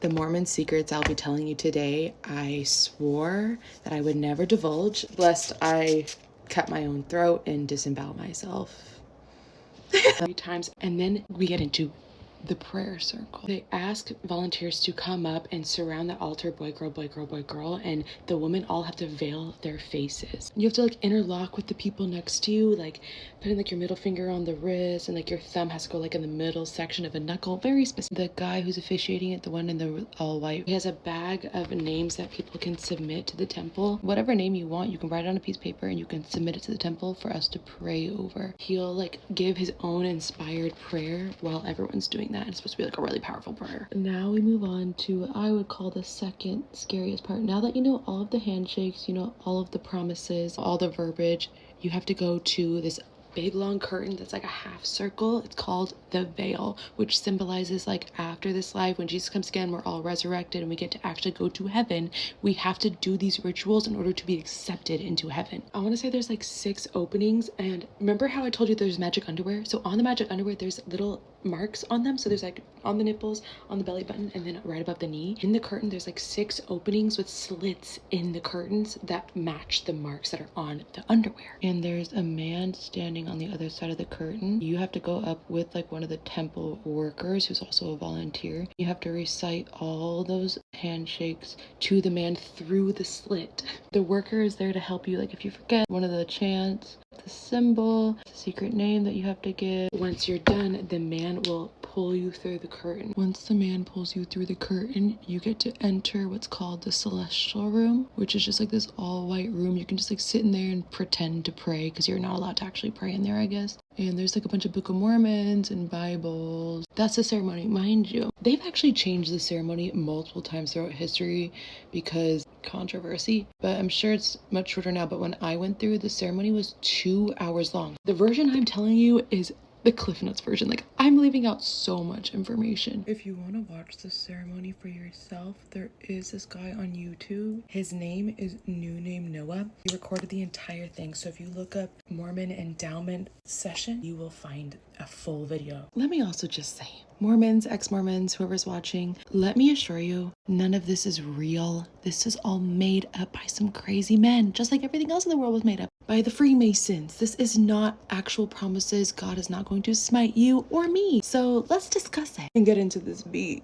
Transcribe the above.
The Mormon secrets I'll be telling you today, I swore that I would never divulge, lest I cut my own throat and disembowel myself 3 times. And then we get into the prayer circle. They ask volunteers to come up and surround the altar, boy, girl, boy, girl, boy, girl, and the women all have to veil their faces. You have to like interlock with the people next to you, like putting like your middle finger on the wrist, and like your thumb has to go like in the middle section of a knuckle, very specific. The guy who's officiating it, the one in the all white, he has a bag of names that people can submit to the temple. Whatever name you want, you can write it on a piece of paper and you can submit it to the temple for us to pray over. He'll like give his own inspired prayer while everyone's doing that. It's supposed to be like a really powerful prayer. Now we move on to, I would call, the second scariest part. Now that you know all of the handshakes, you know all of the promises, all the verbiage, you have to go to this big long curtain that's like a half circle. It's called the veil, which symbolizes like after this life, when Jesus comes again, we're all resurrected and we get to actually go to heaven. We have to do these rituals in order to be accepted into heaven. I want to say there's like 6 openings, and remember how I told you there's magic underwear? So on the magic underwear there's little marks on them. So there's like on the nipples, on the belly button, and then right above the knee. In the curtain there's like 6 openings with slits in the curtains that match the marks that are on the underwear. And there's a man standing on the other side of the curtain. You have to go up with like one of the temple workers who's also a volunteer. You have to recite all those handshakes to the man through the slit. The worker is there to help you, like if you forget one of the chants, the symbol, the secret name that you have to give. Once you're done, the man will pull you through the curtain. Once the man pulls you through the curtain, you get to enter what's called the celestial room, which is just like this all white room. You can just like sit in there and pretend to pray, because you're not allowed to actually pray in there, I guess. And there's like a bunch of Book of Mormons and Bibles. That's the ceremony. Mind you, they've actually changed the ceremony multiple times throughout history because controversy, but I'm sure it's much shorter now. But when I went through, the ceremony was 2 hours long. The version I'm telling you is the Cliff Notes version. Like, I'm leaving out so much information. If you want to watch the ceremony for yourself, there is this guy on YouTube. His name is New Name Noah. He recorded the entire thing. So if you look up Mormon endowment session, you will find a full video. Let me also just say, Mormons, ex-Mormons, whoever's watching, let me assure you, none of this is real. This is all made up by some crazy men, just like everything else in the world was made up by the Freemasons. This is not actual promises. God is not going to smite you or me. So let's discuss it and get into this beat.